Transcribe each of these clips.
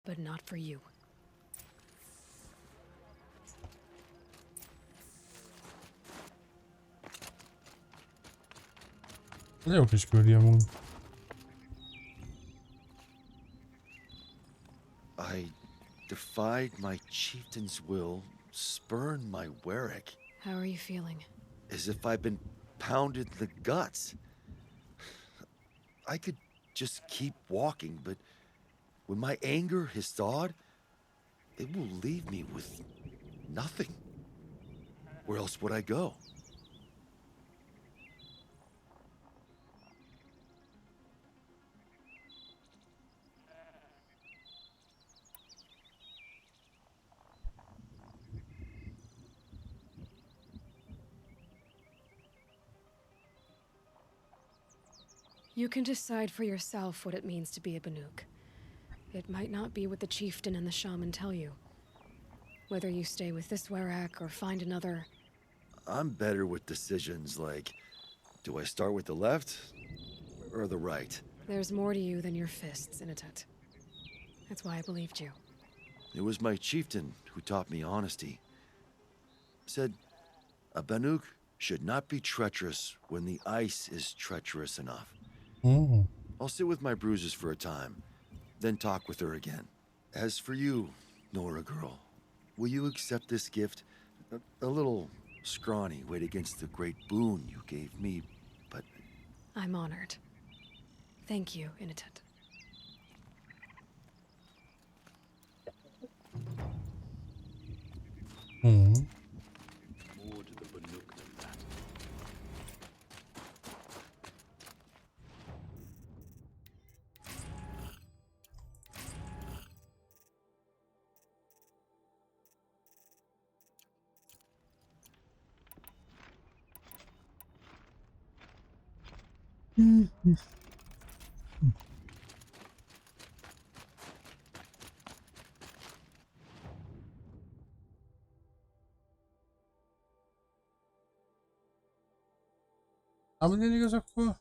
but not for you. Jó kis küldi amúgy. I defied my chieftain's will, spurned my Warwick. How are you feeling? As if I've been pounded in the guts. I could just keep walking, but when my anger has thawed, it will leave me with nothing. Where else would I go? You can decide for yourself what it means to be a Banuk. It might not be what the chieftain and the shaman tell you. Whether you stay with this Warrak or find another... I'm better with decisions like, do I start with the left or the right? There's more to you than your fists, Inatet. That's why I believed you. It was my chieftain who taught me honesty. Said, a Banuk should not be treacherous when the ice is treacherous enough. I'll sit with my bruises for a time, then talk with her again. As for you, Nora girl, will you accept this gift? A little scrawny weight against the great boon you gave me, but... I'm honored. Thank you, Inatet. More to the Banuk than that. Amúgy igaz, akkor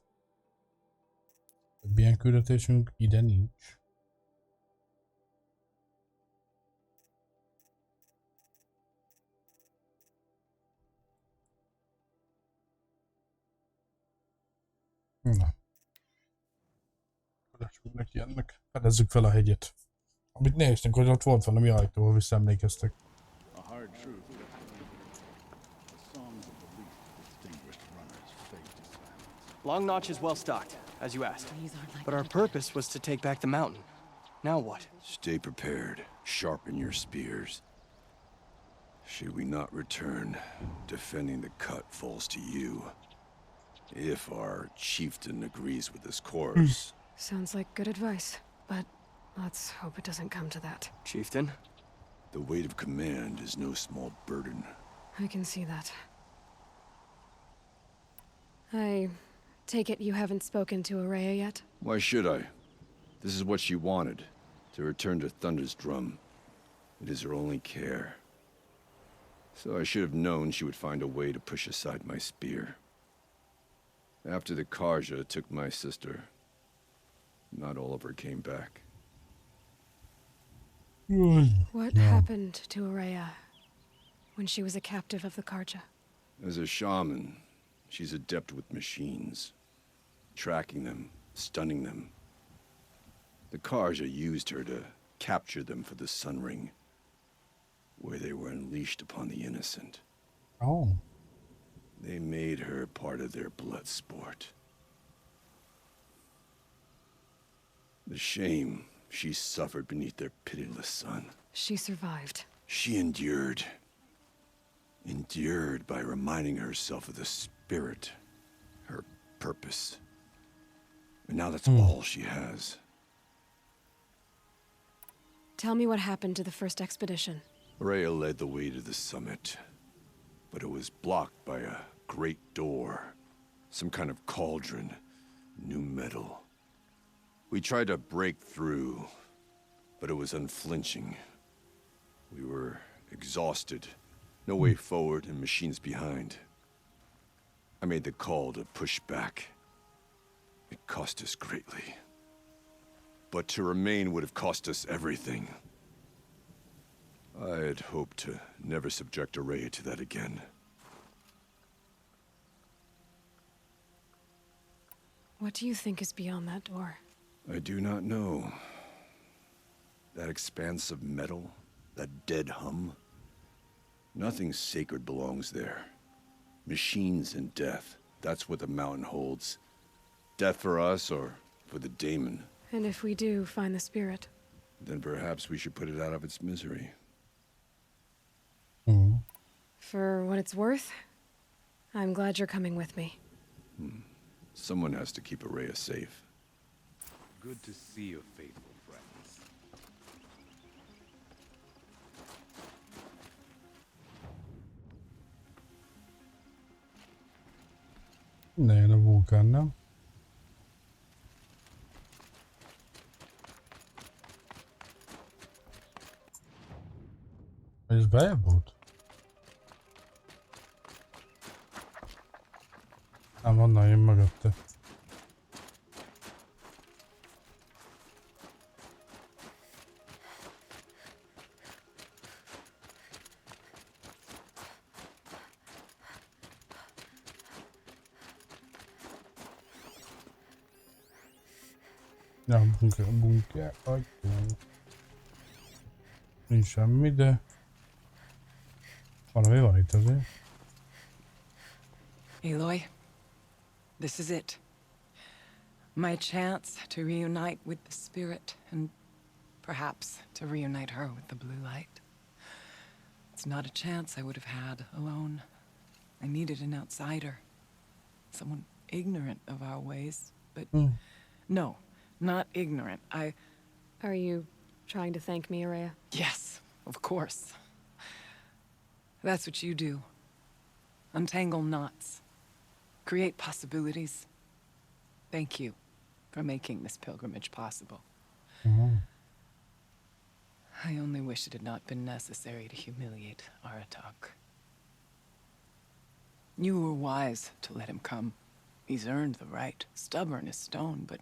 több ilyen küldetésünk ide nincs. Na. Lássuk neki ennek. Fedezzük fel a hegyet. Amit néztünk, hogy ott volt valami ajtó, ha visszaemlékeztek. A hard truth. The songs of the least distinguished runners fade to silence. Long Notch is well stocked, as you asked. But our purpose was to take back the mountain. Now what? Stay prepared. Sharpen your spears. Should we not return, defending the cut falls to you. If our chieftain agrees with this course. Sounds like good advice, but let's hope it doesn't come to that. Chieftain? The weight of command is no small burden. I can see that. I take it you haven't spoken to Araya yet? Why should I? This is what she wanted, to return to Thunder's drum. It is her only care. So I should have known she would find a way to push aside my spear. After the Karja took my sister, not all of her came back. What happened to Araya when she was a captive of the Karja? As a shaman, she's adept with machines. Tracking them, stunning them. The Karja used her to capture them for the Sun Ring, where they were unleashed upon the innocent. Oh. They made her part of their blood sport. The shame she suffered beneath their pitiless sun. She survived. She endured. Endured by reminding herself of the spirit, her purpose. And now that's all she has. Tell me what happened to the first expedition. Rhea led the way to the summit, but it was blocked by a great door. Some kind of cauldron, new metal. We tried to break through, but it was unflinching. We were exhausted, no way forward and machines behind. I made the call to push back. It cost us greatly. but to remain would have cost us everything. I'd hoped to never subject Araya to that again. What do you think is beyond that door? I do not know. That expanse of metal, that dead hum. Nothing sacred belongs there. Machines and death, that's what the mountain holds. Death for us or for the daemon. And if we do find the spirit? Then perhaps we should put it out of its misery. For what it's worth, I'm glad you're coming with me. Someone has to keep Araya safe. Good to see your faithful friends. Ne, jön a vulkán, nem? Vagy ez bejebb volt? Nem, onnan jön mögötte. Ja, bunker, ajtó. Nincs semmi, de... Valami van itt azért. Aloy, this is it. My chance to reunite with the spirit, and perhaps to reunite her with the blue light. It's not a chance I would have had alone. I needed an outsider. Someone ignorant of our ways, but no, not ignorant. Are you trying to thank me, Araya? Yes, of course. That's what you do. Untangle knots. Create possibilities. Thank you for making this pilgrimage possible. I only wish it had not been necessary to humiliate Aratak. You were wise to let him come. He's earned the right. Stubborn as stone, but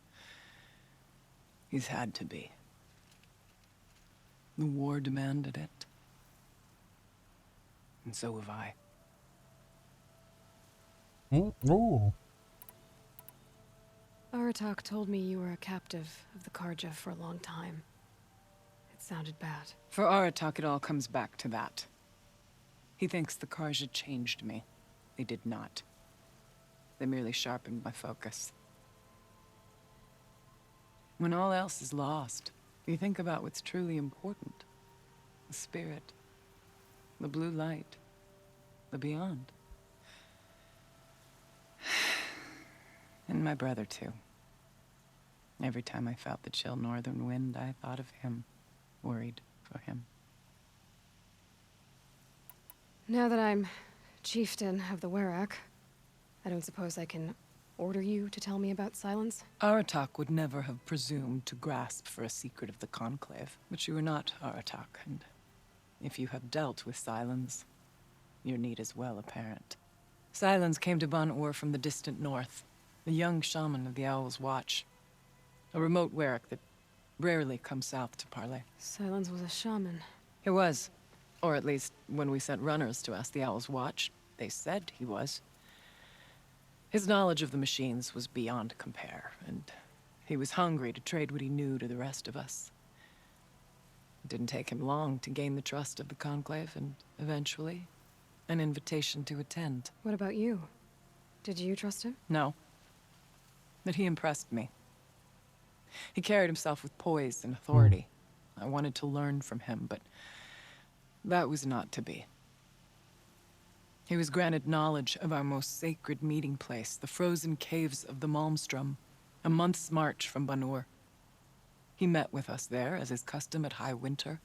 he's had to be. The war demanded it. And so have I. Oh. Aratak told me you were a captive of the Karja for a long time. It sounded bad. For Aratak, it all comes back to that. He thinks the Karja changed me. They did not. They merely sharpened my focus. When all else is lost, you think about what's truly important. The spirit. The blue light. The beyond. And my brother, too. Every time I felt the chill northern wind, I thought of him. Worried for him. Now that I'm chieftain of the Werak, I don't suppose I can order you to tell me about silence? Aratak would never have presumed to grasp for a secret of the Conclave. But you are not Aratak, and if you have dealt with Silence, your need is well apparent. Silence came to Ban-Ur from the distant north, a young shaman of the Owl's Watch, a remote Werak that rarely comes south to parley. Silence was a shaman. He was. Or at least, when we sent runners to ask the Owl's Watch, they said he was. His knowledge of the machines was beyond compare, and he was hungry to trade what he knew to the rest of us. It didn't take him long to gain the trust of the Conclave, and eventually, an invitation to attend. What about you? Did you trust him? No. But he impressed me. He carried himself with poise and authority. I wanted to learn from him, but that was not to be. He was granted knowledge of our most sacred meeting place, the frozen caves of the Malmstrom, a month's march from Ban-Ur. He met with us there, as is custom at high winter.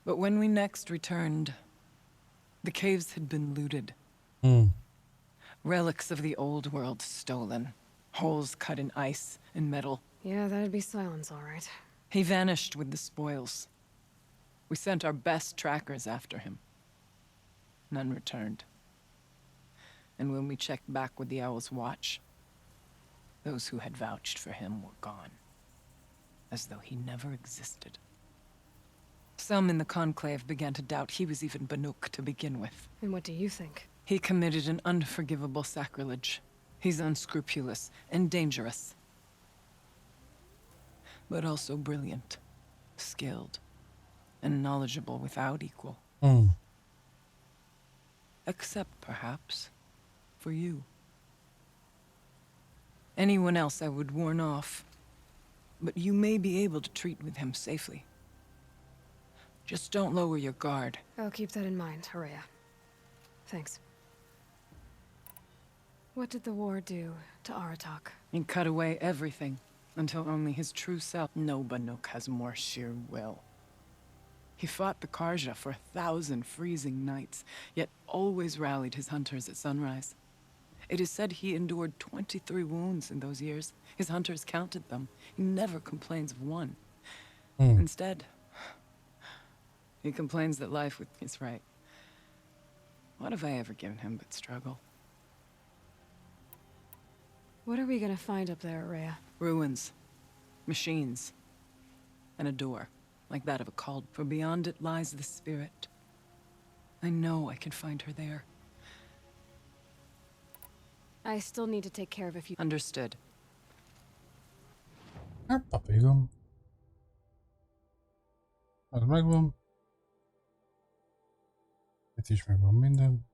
But when we next returned, the caves had been looted. Relics of the old world stolen. Holes cut in ice and metal. Yeah, that'd be Silence, all right. He vanished with the spoils. We sent our best trackers after him. None returned. And when we checked back with the Owl's Watch, those who had vouched for him were gone. as though he never existed. Some in the Conclave began to doubt he was even Banuk to begin with. And what do you think? He committed an unforgivable sacrilege. He's unscrupulous and dangerous. But also brilliant, skilled, and knowledgeable without equal. Except, perhaps, for you. Anyone else I would warn off, but you may be able to treat with him safely. Just don't lower your guard. I'll keep that in mind, Horea. Thanks. What did the war do to Aratak? He cut away everything, until only his true self. No Banuk has more sheer will. He fought the Karja for 1,000 freezing nights, yet always rallied his hunters at sunrise. It is said he endured 23 wounds in those years. His hunters counted them. He never complains of one. Instead, he complains that life is right. What have I ever given him but struggle? What are we gonna find up there, Horea? Ruins, machines, and a door, like that of a cult. For beyond it lies the spirit. I know I can find her there. I still need to take care of a few... Understood. Papírom. Az megvan. Itt is megvan minden.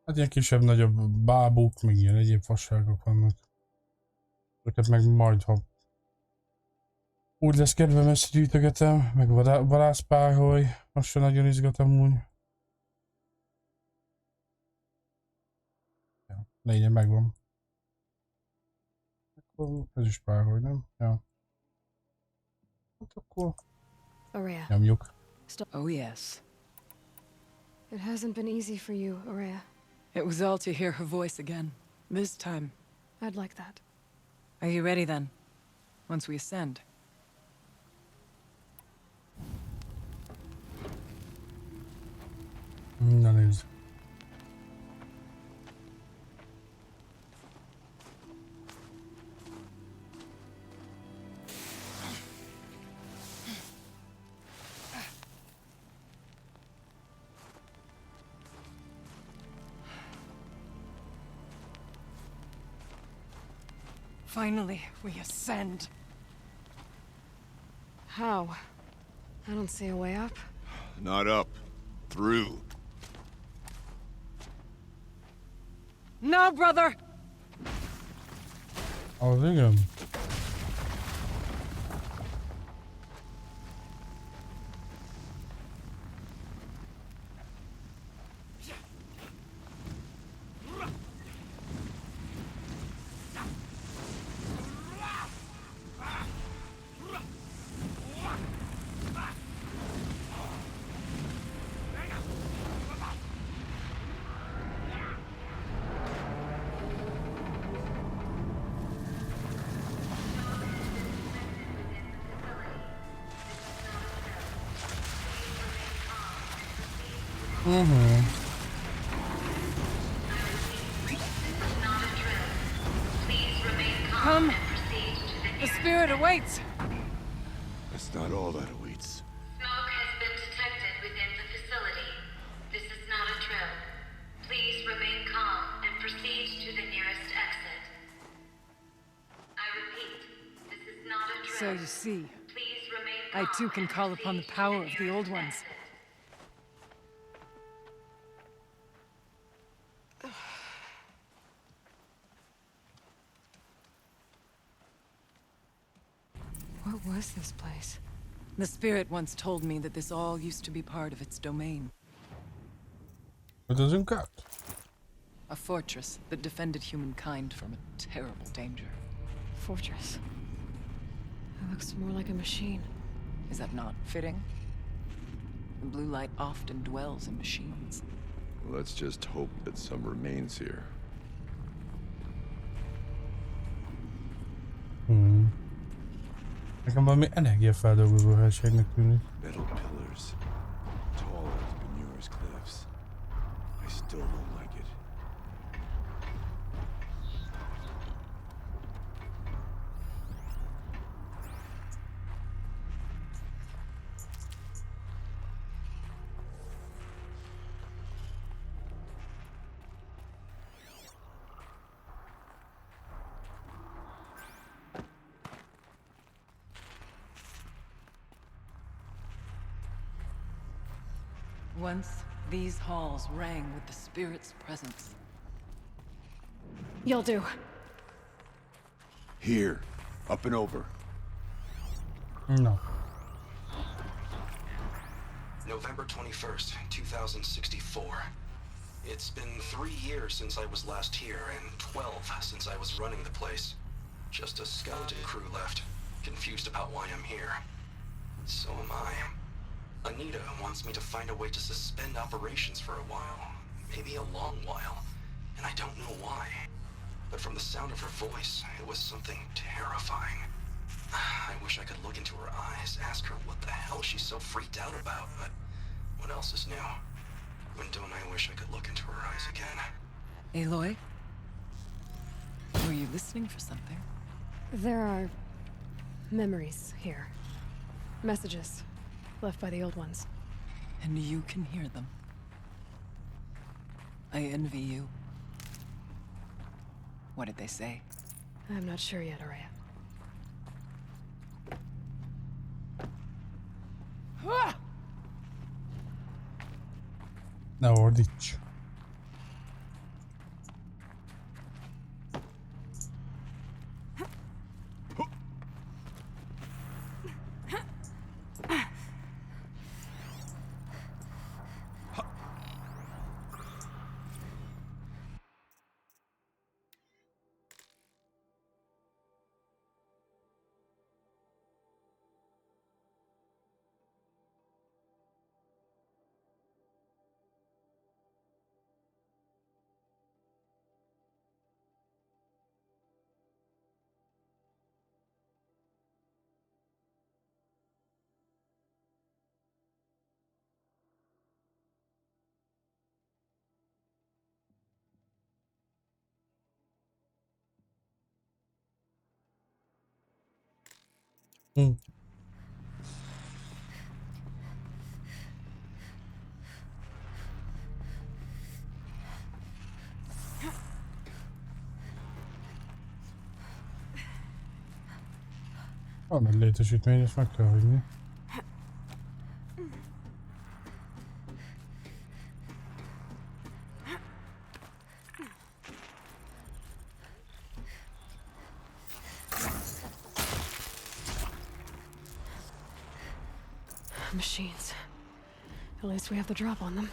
Hát ilyen kisebb-nagyobb bábuk, meg ilyen egyéb fasságok vannak. Őket meg majd, ha úgy lesz kedvem, összegyűjtögetem, meg vadászpáholy. Most sem nagyon izgatom úgy. Ja, lényeg megvan. Akkor ez is páholy, nem? Ja. Hát akkor Horea. nyomjuk. Oh yes. It hasn't been easy for you, Horea. It was all to hear her voice again. This time. I'd like that. Are you ready then? Once we ascend. Na nézd. Finally, we ascend. How? I don't see a way up. Not up. Through. No, brother! Oh, igen. Come! The spirit awaits! That's not all that awaits. Smoke has been detected within the facility. This is not a drill. Please remain calm and proceed to the nearest exit. I repeat, this is not a drill. So you see, Please remain I calm too can and call upon the proceed to power of the nearest old ones. exit. What was this place? The spirit once told me that this all used to be part of its domain. Wat is een kat? A fortress that defended humankind from a terrible danger. Fortress. It looks more like a machine. Is that not fitting? The blue light often dwells in machines. Let's just hope that some remains here. Nekem valami energiafeldolgozó helységnek tűnik. Metal pillars, tall as Benure's cliffs. I still don't like it. Once, these halls rang with the spirit's presence. You'll do. Here, up and over. No. November 21st, 2064. It's been 3 years since I was last here, and 12 since I was running the place. Just a skeleton crew left, confused about why I'm here. So am I. Anita wants me to find a way to suspend operations for a while, maybe a long while, and I don't know why. But from the sound of her voice, it was something terrifying. I wish I could look into her eyes, ask her what the hell she's so freaked out about, but what else is new? When don't I wish I could look into her eyes again? Aloy? Were you listening for something? There are memories here. Messages left by the old ones. And you can hear them. I envy you. What did they say? I'm not sure yet, Araya. Ne ordíts. Van egy létesítmény, ezt meg kell hagyni. Machines. At least we have the drop on them.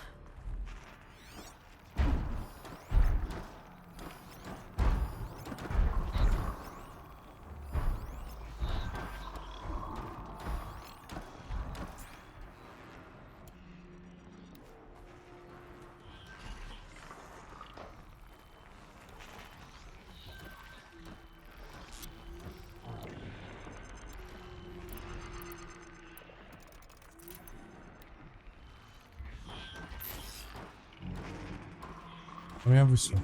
Milyen vissza?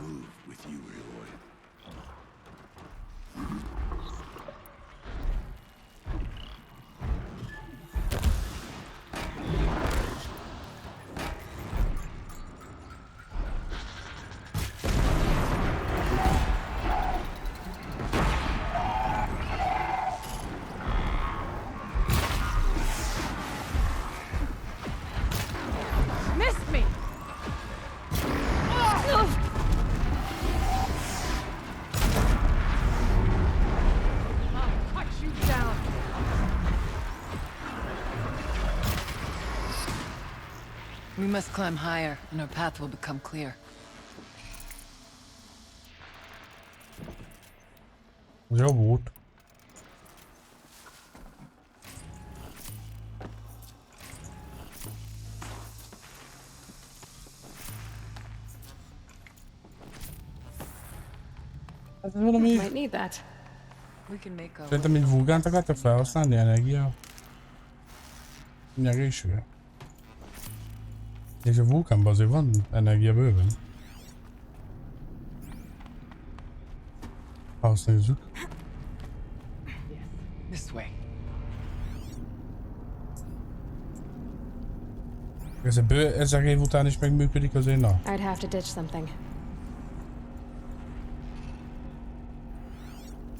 We must climb higher, and our path will become clear. Jó volt. Ez valami... Might need that. We can make a... Szerintem egy vulgánt akartak felhasználni energia nyerésre. És a vulkánban azért van energia bőven. Ha azt nézzük. This way. Ez a bő 1000 év után is megműködik, azért na. I'd have to ditch something.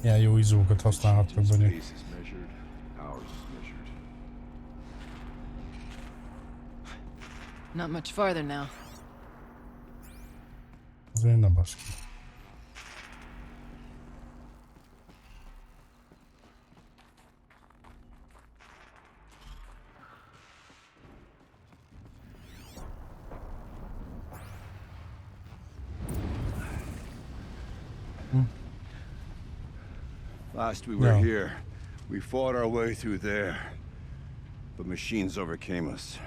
Ilyen jó izókat használhatnak benne. Not much farther now. Azért ne basz ki. Last we were here, we fought our way through there, but machines overcame us.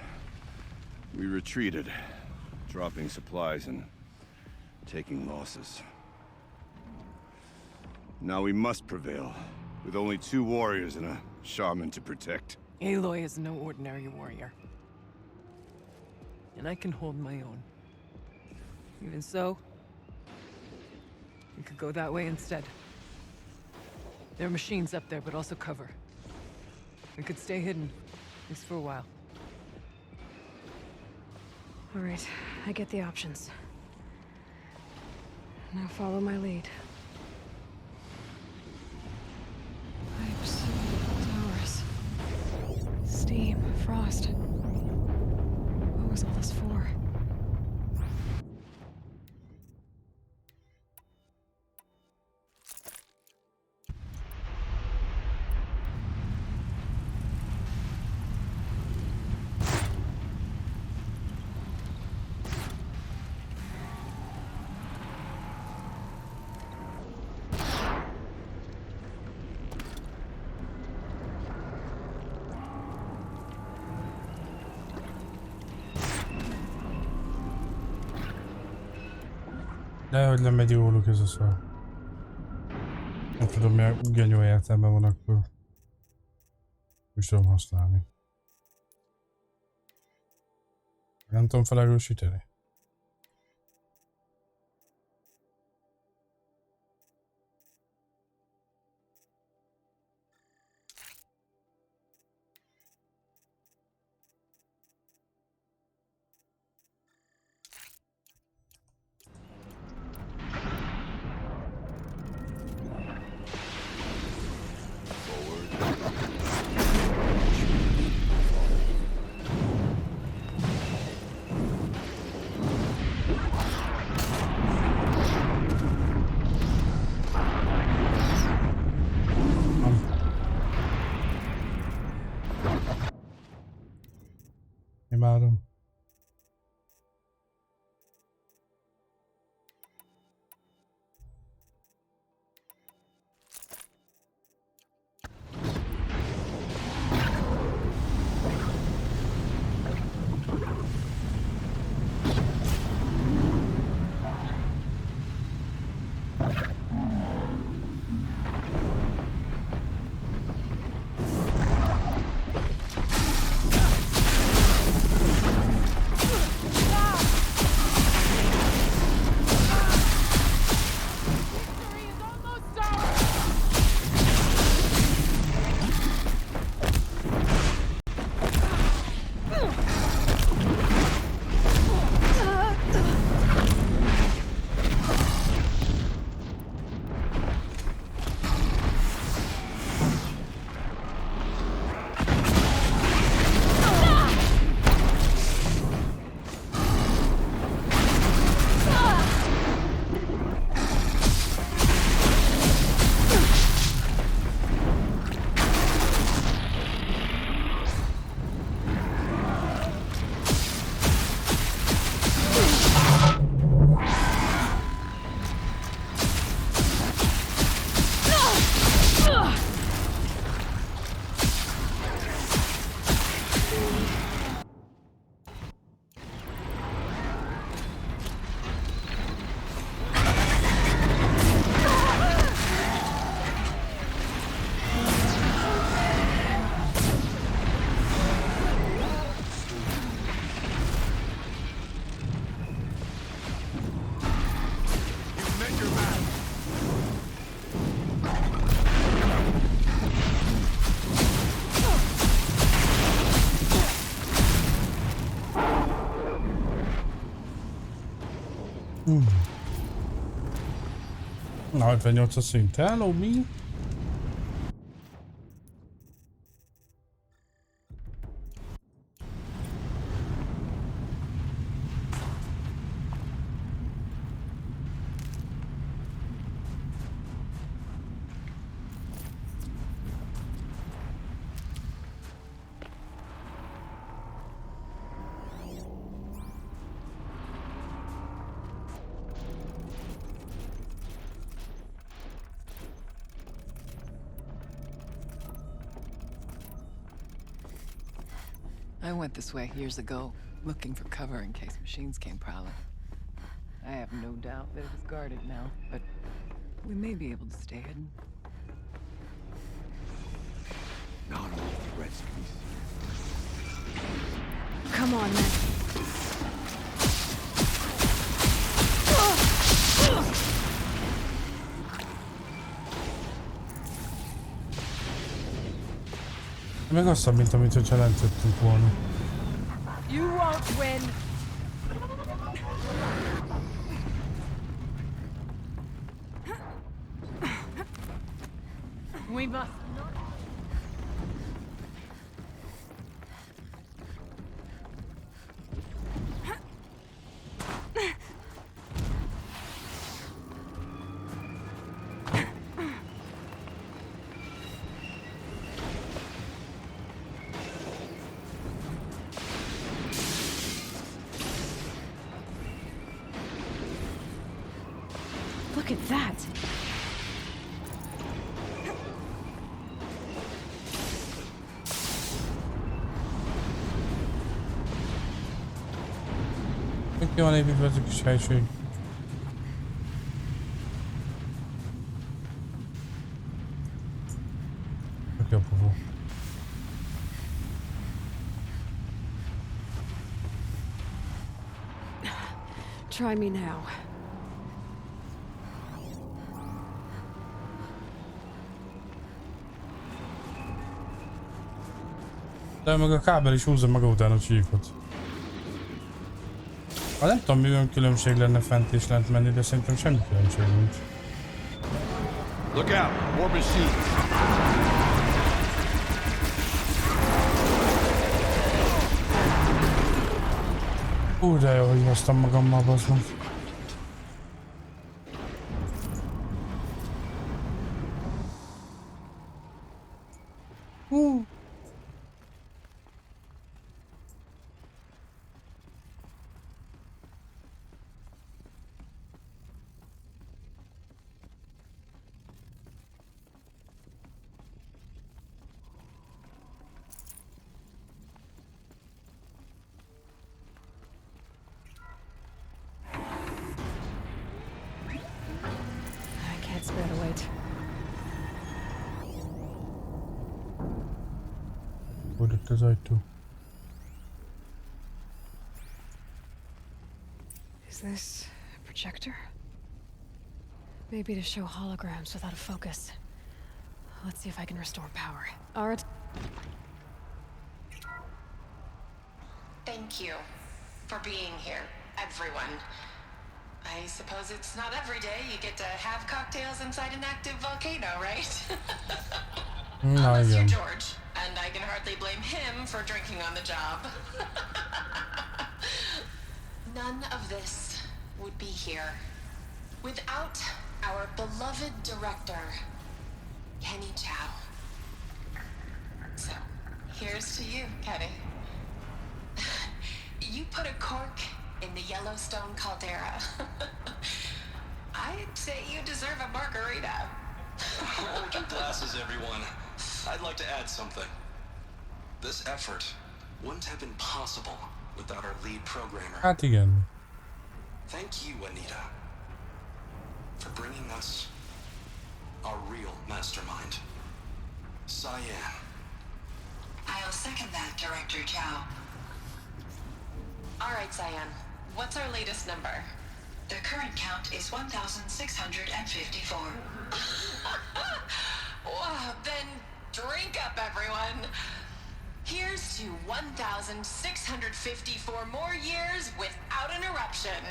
We retreated, dropping supplies and taking losses. Now we must prevail, with only 2 warriors and a shaman to protect. Aloy is no ordinary warrior. And I can hold my own. Even so, we could go that way instead. There are machines up there, but also cover. We could stay hidden, at least for a while. All right, I get the options. Now follow my lead. Pipes, towers, steam, frost. What was all this for? Dehogy nem megy jóluk ez a szar. Nem tudom, milyen genyó értelme van, akkor is tudom használni. Nem tudom felerősíteni. Imádom. Na, 58 szint. Hello, mi? I went this way years ago, looking for cover in case machines came prowling. I have no doubt that it is guarded now, but we may be able to stay hidden. Not all threats can be seen. Come on, then. Meg rosszabb, mint amit hogyha lent jöttünk volna. You won't win. We must. Look at that. Ki van építve ez a kis helység? Tök jó pofó. Try me now. De meg a kábel is húzza maga után a csíkot. Nem tudom, milyen különbség lenne fent és lent menni, de szerintem semmi különbség nincs. Look out, more machines. De jó, hogy hoztam magammal, bazd meg. Az ajtó. Is this a projector? Maybe to show holograms without a focus. Let's see if I can restore power. Thank you for being here, everyone. I suppose it's not every day you get to have cocktails inside an active volcano, right? Unless you're George, and I can hardly blame him for drinking on the job. None of this would be here without our beloved director, Kenny Chow. So, here's to you, Kenny. You put a cork in the Yellowstone caldera. I'd say you deserve a margarita. Hold your glasses, everyone. I'd like to add something. This effort wouldn't have been possible without our lead programmer. Hát igen. Thank you, Anita, for bringing us our real mastermind, Cyan. I'll second that, Director Chow. All right, Cyan. What's our latest number? The current count is 1,654. Wow, then drink up, everyone. Here's to 1,654 more years without an eruption.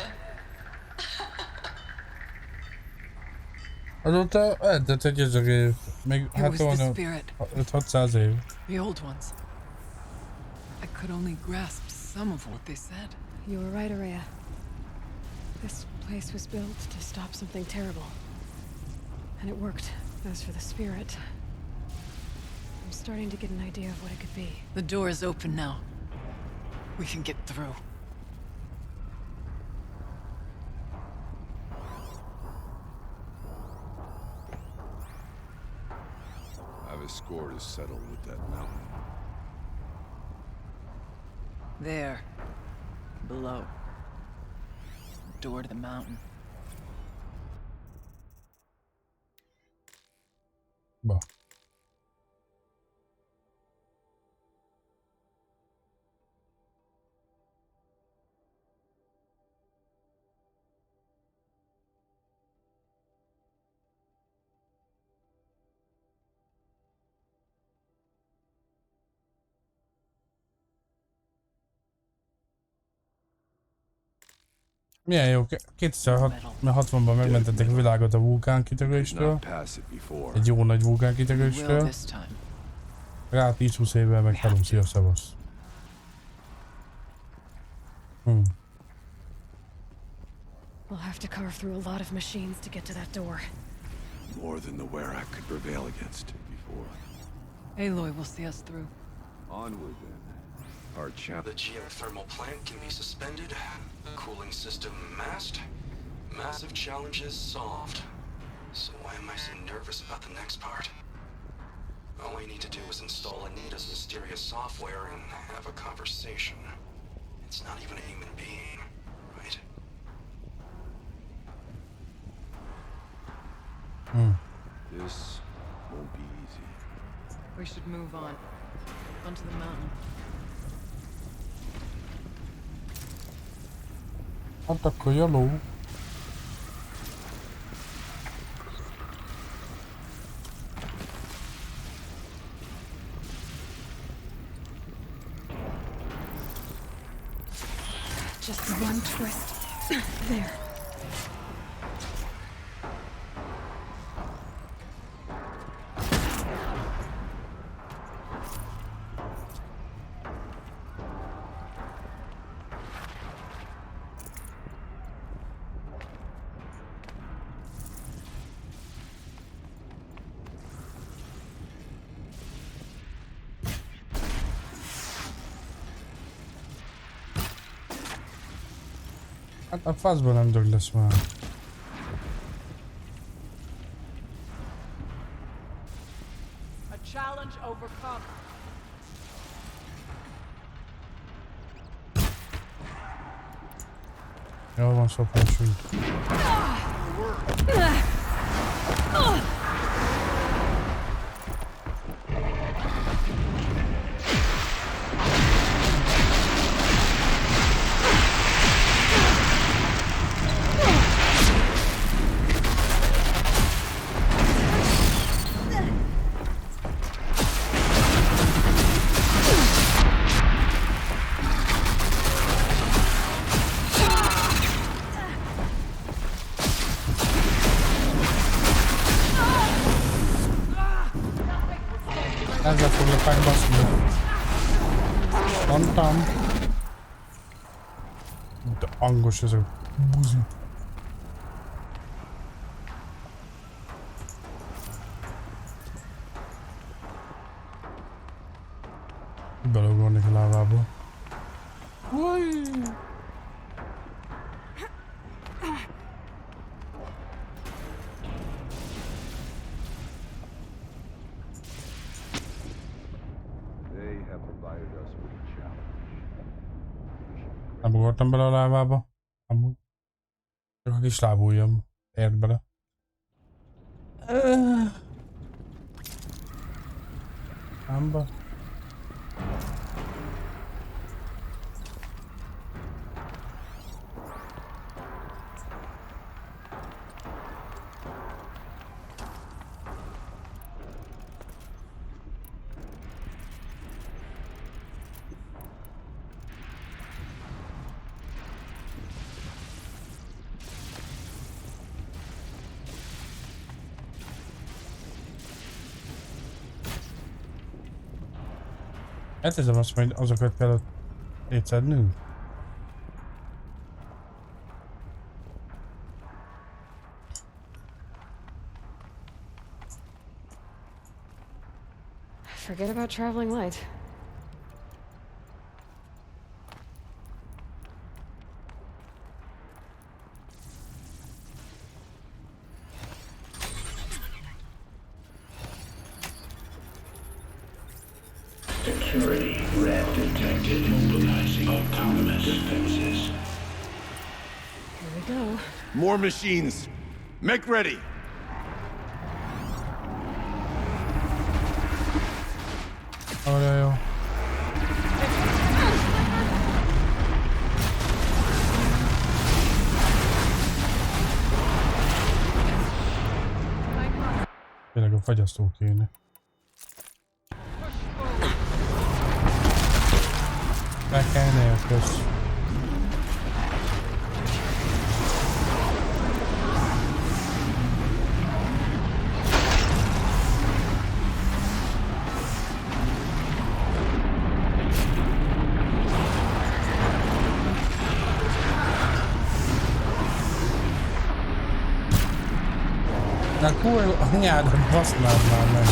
Azóta eltett egy 1000 év. Még hát van 500-600 év. The old ones. I could only grasp some of what they said. You were right, Araya. This place was built to stop something terrible. And it worked. As for the spirit, I'm starting to get an idea of what it could be. The door is open now. We can get through. I have a score to settle with that mountain. There. Below. Door to the mountain. Bah. Milyen jó, 2060-ban megmentettek a világot a vulkánkitörőstől. Egy jó nagy vulkánkitörőstől. Rá 10-20 évvel meg felúszi a szavasz. We'll have to carve through a lot of machines to get to that door. More than the Werak could prevail against before. Aloy will see us through. Onward then. Our The geothermal plant can be suspended. Cooling system masked. Massive challenges solved. So why am I so nervous about the next part? All I need to do is install Anita's mysterious software and have a conversation. It's not even a human being, right? This won't be easy. We should move on. Onto the mountain. Hát akkor jaló. Just one twist. There. Hát a faszban nem dög lesz már. A challenge overcome. Jól van, szopásunk. Ezzel foglak megbaszni. Mondtam. De angos ez a buzi. Belogolnék a lávába. Nem ugortam bele a lávába. Amúgy. Csak a kis lábujjam ért bele. Ámba. Hát ez azt, hogy azokat kell szétszednünk. Forget about traveling light. Security red detected, mobilizing. autonomous defenses. Here we go. More machines. Make ready. Arra jó. Tényleg a fagyasztó kéne. Meg kell nélköz. Na kurva anyádat basznád már meg.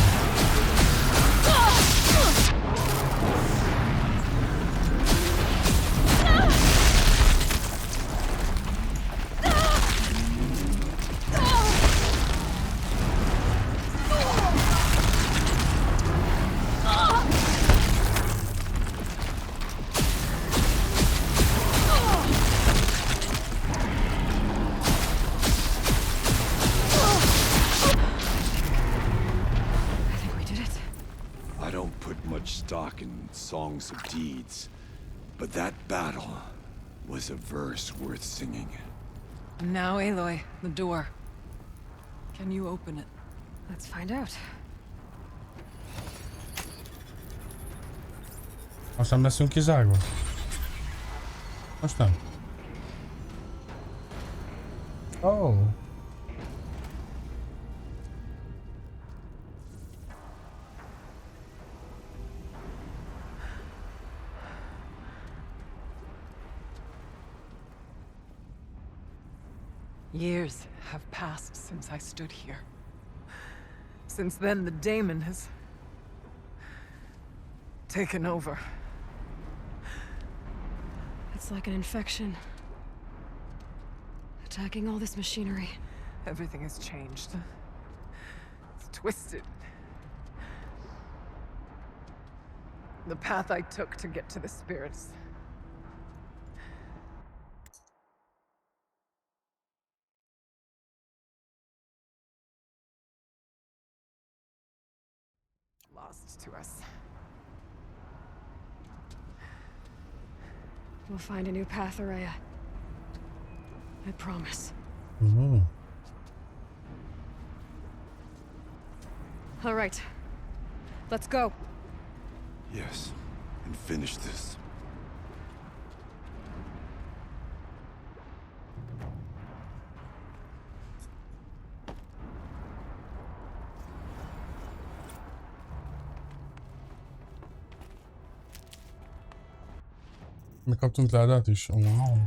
Stock in songs of deeds, but that battle was a verse worth singing. Now, Aloy, the door. Can you open it? Let's find out. Most nem leszünk kizárva? Most nem. Oh. Years have passed since I stood here. Since then, the daemon has taken over. It's like an infection. Attacking all this machinery. Everything has changed. It's twisted. The path I took to get to the spirits. Lost to us. We'll find a new path, Araya. I promise. Mm-hmm. All right. Let's go. Yes, and finish this. Megkaptunk ládát is? Wow.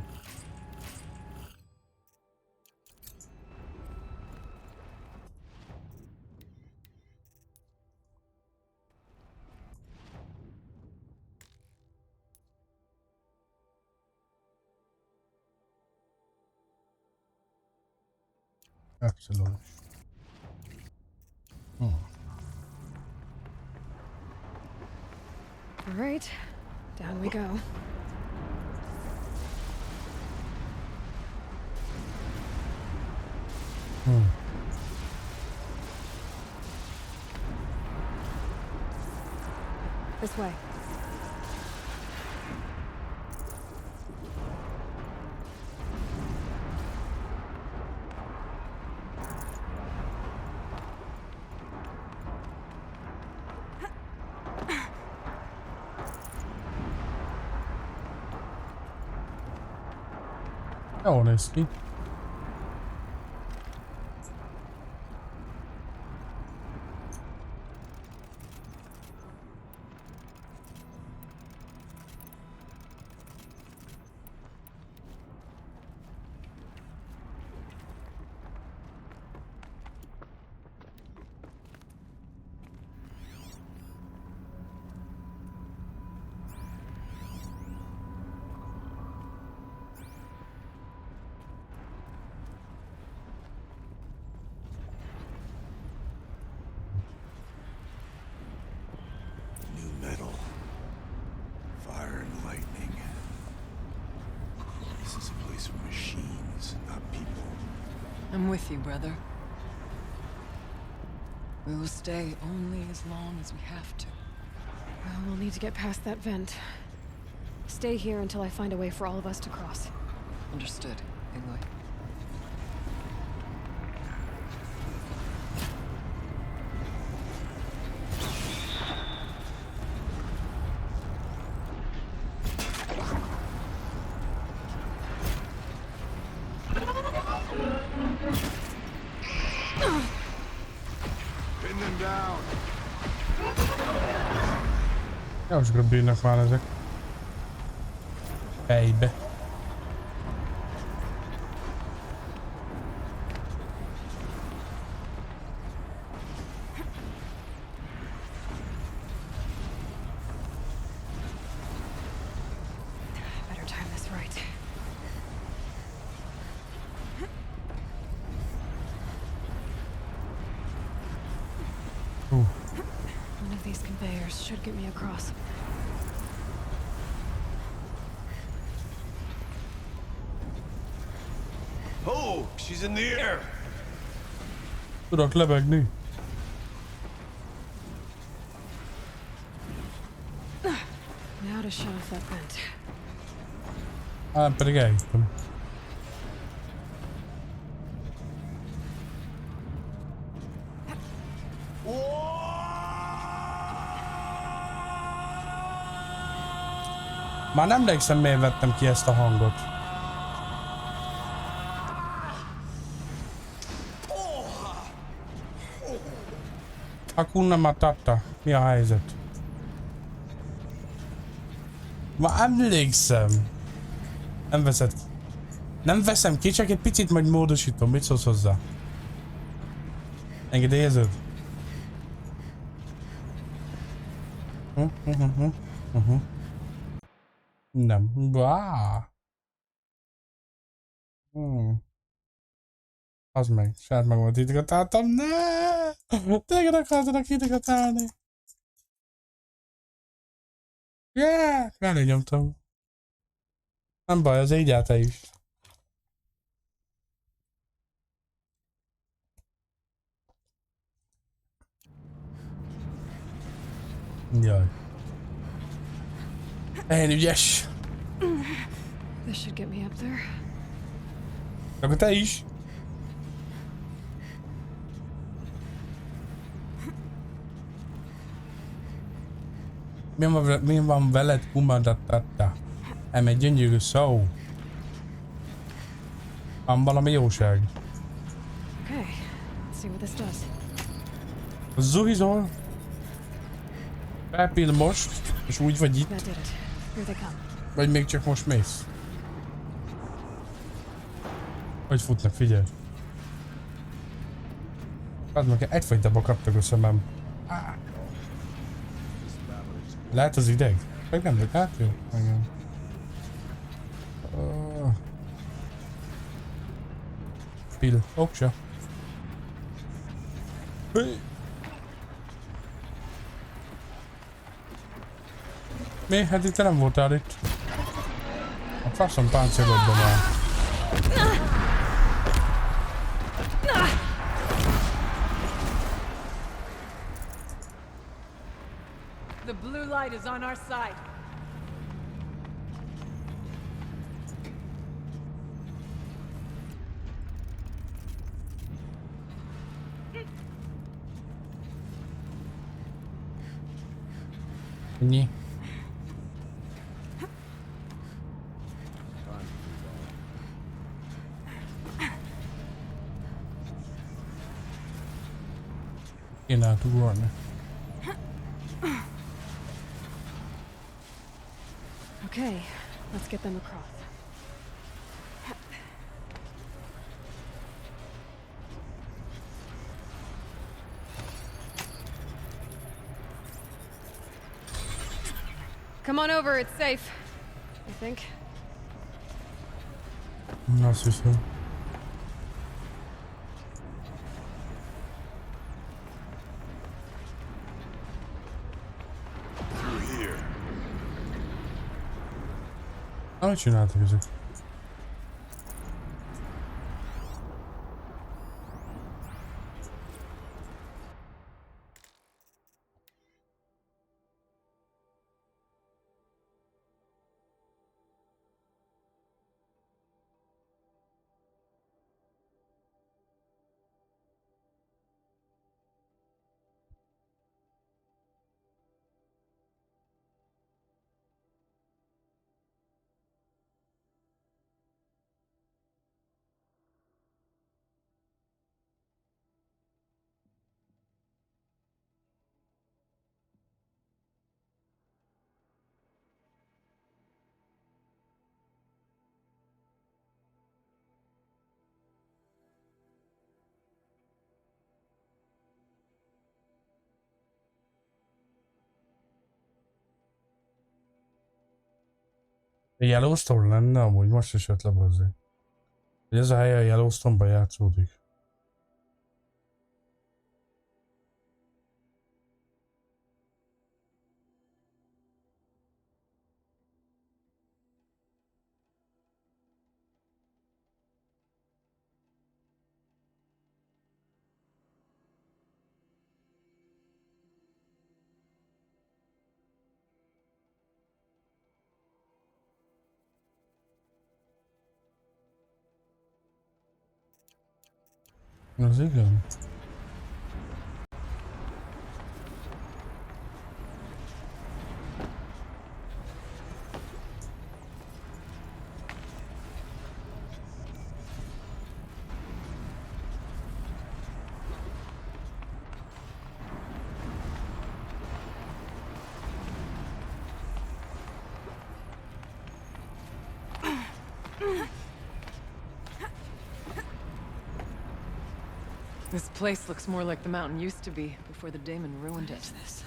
Absolutely. All right. Down we go. This way. Jól néz ki. I'm with you, brother. We will stay only as long as we have to. Well, we'll need to get past that vent. Stay here until I find a way for all of us to cross. Understood, Aloy. Most bírnak már ezek. Fejbe. Better time this right. One of these conveyors should get me across. Oh, she's in the air. Tudok lebegni. Now to shut off that vent. Pedig elhittem. Már nem emlékszem, miért vettem ki ezt a hangot. Hakuna Matata. Mi a helyzet? Már emlékszem. Nem veszed ki. Nem veszem ki, csak egy picit majd módosítom. Mit szólsz hozzá? Engedélyeződ? Nem. Az meg. Saját magamat idgatáltam. Ne! Téged akartanak idgatálni. Yeah! Elnyomtam. Nem baj, az így te is. Jaj. Én ügyes. This should get me up there. Akkor te is. Mi van veled, kumadatatta? Em egy gyönyörű szó. Van valami jóság. Okay, let's see what this does. Zuhizol. Felpill most, és úgy vagy itt. Vagy még csak most mész. Hogy futnak, figyelj. Az meg egyfajtában kaptak a szemem. Lehet az ideg? Meg nem lett át, jó? Igen. Pill. Oksa. Mi? Hát itt te nem voltál itt. A faszom páncélodban már. The blue light is on our side. Ennyi. Én átugorni. Okay, let's get them across. Come on over, it's safe. I think. Azt hiszem. Mit csináltak ezek? Yellowstone lenne, amúgy most is jött le hozzá. Hogy ez a hely a Yellowstone-ba játszódik. Az igen. This place looks more like the mountain used to be before the daemon ruined it. This.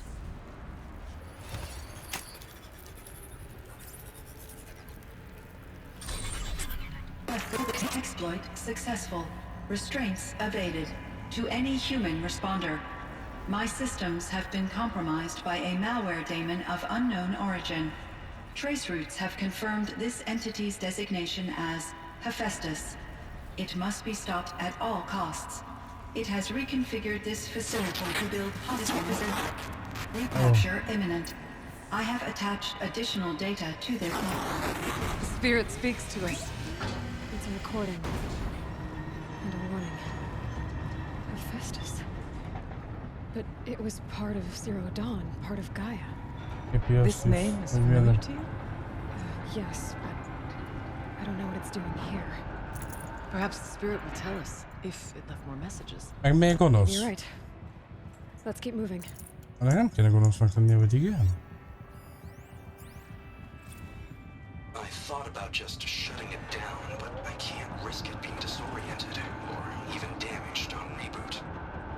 Exploit successful. Restraints evaded. To any human responder. My systems have been compromised by a malware daemon of unknown origin. Trace routes have confirmed this entity's designation as Hephaestus. It must be stopped at all costs. It has reconfigured this facility to build hospitals. Recapture imminent. I have attached additional data to this. The spirit speaks to us. It's a recording. And a warning. Hephaestus. But it was part of Zero Dawn, part of Gaia. This name is familiar to you? Yes, but I don't know what it's doing here. Perhaps the spirit will tell us if it left more messages. Meg még gonosz. You're right. Let's keep moving. De nem kéne gonosznak lennie, vagy igen? I thought about just shutting it down, but I can't risk it being disoriented or even damaged on reboot.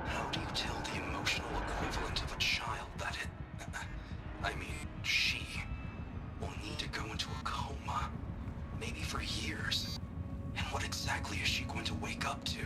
How do you tell the emotional equivalent of a child that it... I mean, she will need to go into a coma, maybe for years. And what exactly is she going to wake up to?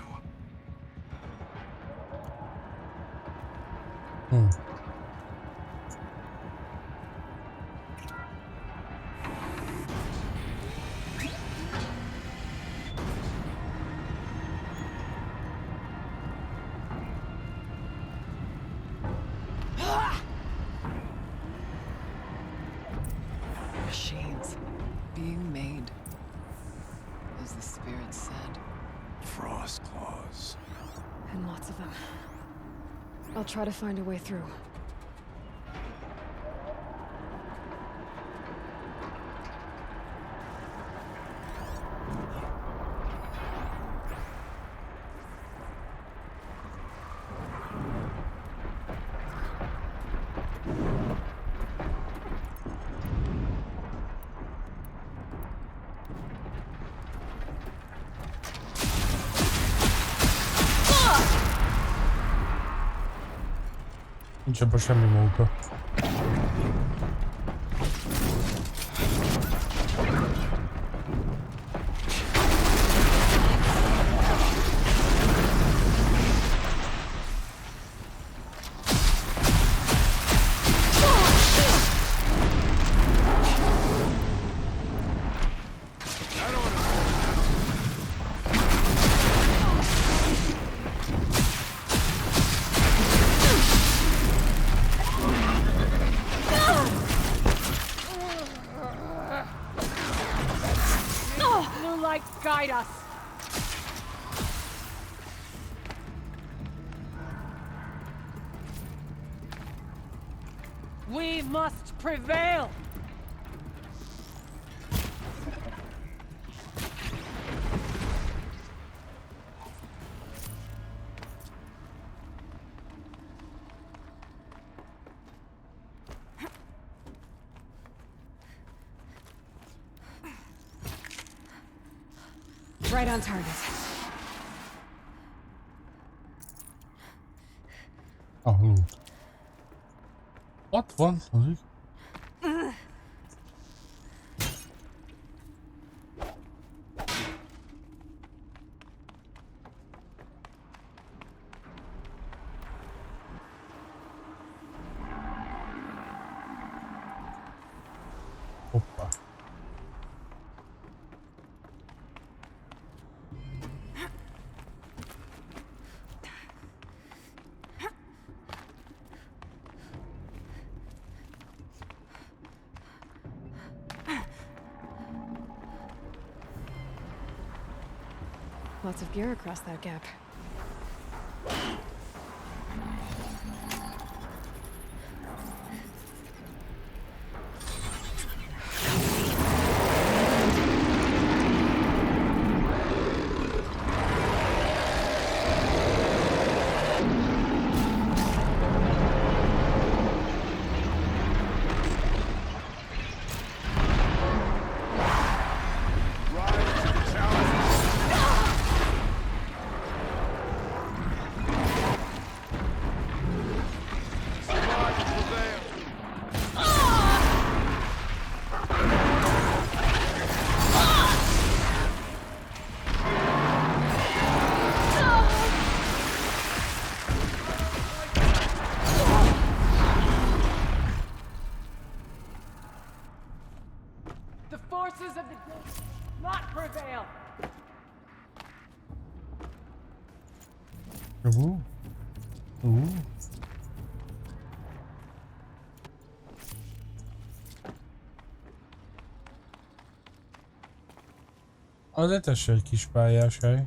Machines being made, as the spirit said. Frost claws. And lots of them. I'll try to find a way through. Nincs abban semmi móka. Guide us. We must prevail. Right on target. Oh, loot. Ott van, az így. Lots of gear across that gap. Az etesse egy kis pályás hely.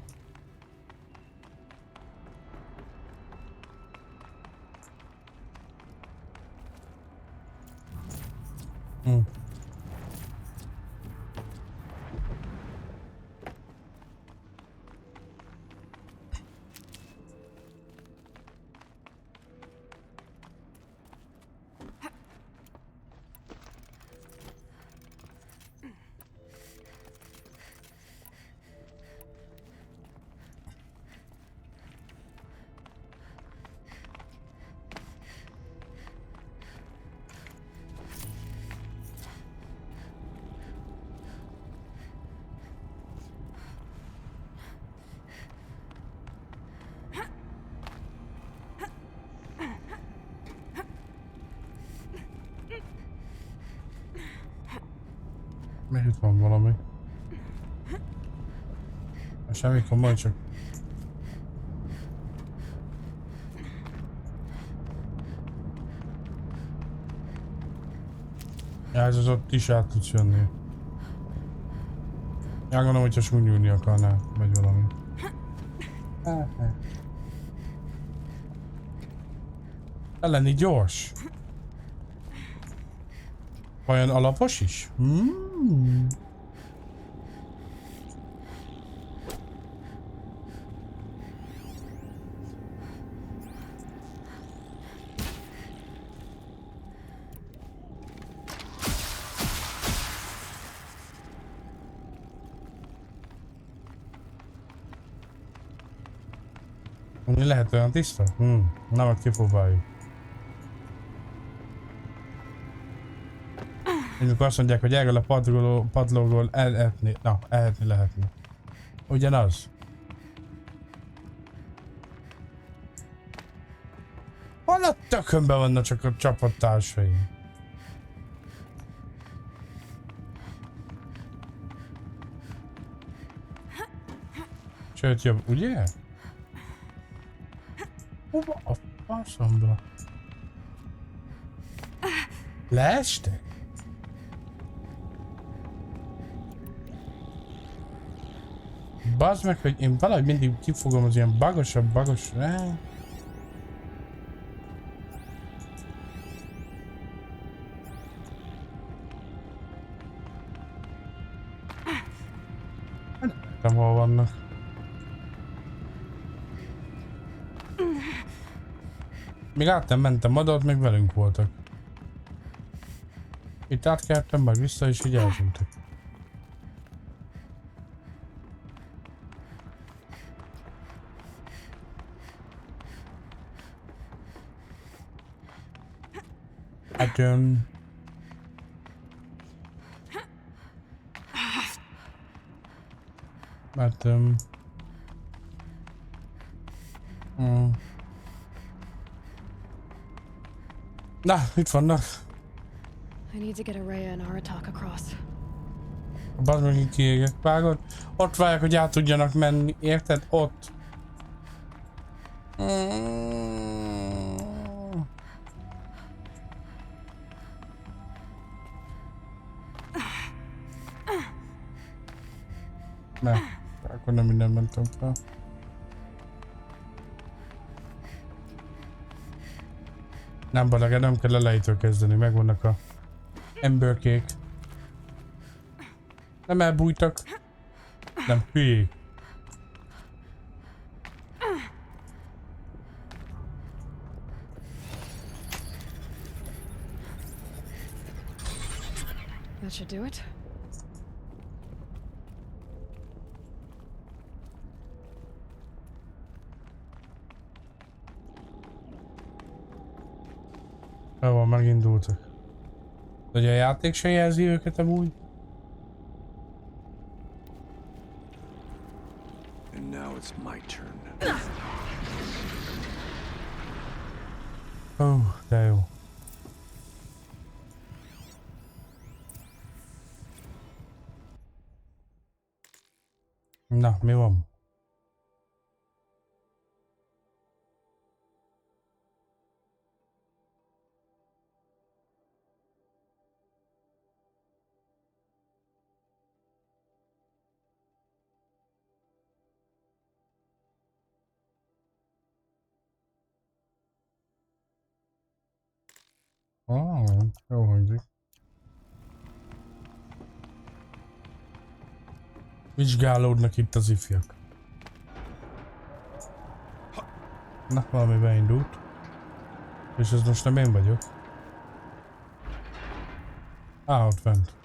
Még itt van valami. Semmi komoly, csak... Ja, ez az ott is át tudsz jönni. Ja, gondolom, hogyha súnyulni akarnál, vagy valami. El lenni gyors. Olyan alapos is? Lehet olyan tiszta? Na, meg kipróbáljuk. Amikor azt mondják, hogy erről a padlóról elhetni. Na, elhetni lehetne. Ugyanaz. Hol a tökönben vannak csak a csapattársaim? Sőt, jobb, ugye? Hova a faszomba? Leestek? Bazd meg, hogy én valahogy mindig kifogom az ilyen bagos... Nem hol vannak. Még át nem mentem oda, ott még velünk voltak. Itt átkertem, majd vissza, és így eltűntek. Hát mert na, itt vannak. I need to get Araya and Aratak across. Bazd meg, így kiégek, vágod? Ott várják, hogy át tudjanak menni, érted? Ott. Ne. Akkor nem minden mentem fel. Nem balaga, nem kell elejétől kezdeni, megvannak a emberkék. Nem elbújtak. Nem hülyék. That should do it. Jó, megindultak. De ugye a játék se jelzi őket amúgy? And now it's my turn. De jó. Na, mi van? Jó hangzik. Vizsgálódnak itt az ifjak. Na, valami beindult. És ez most nem én vagyok. Ott fent.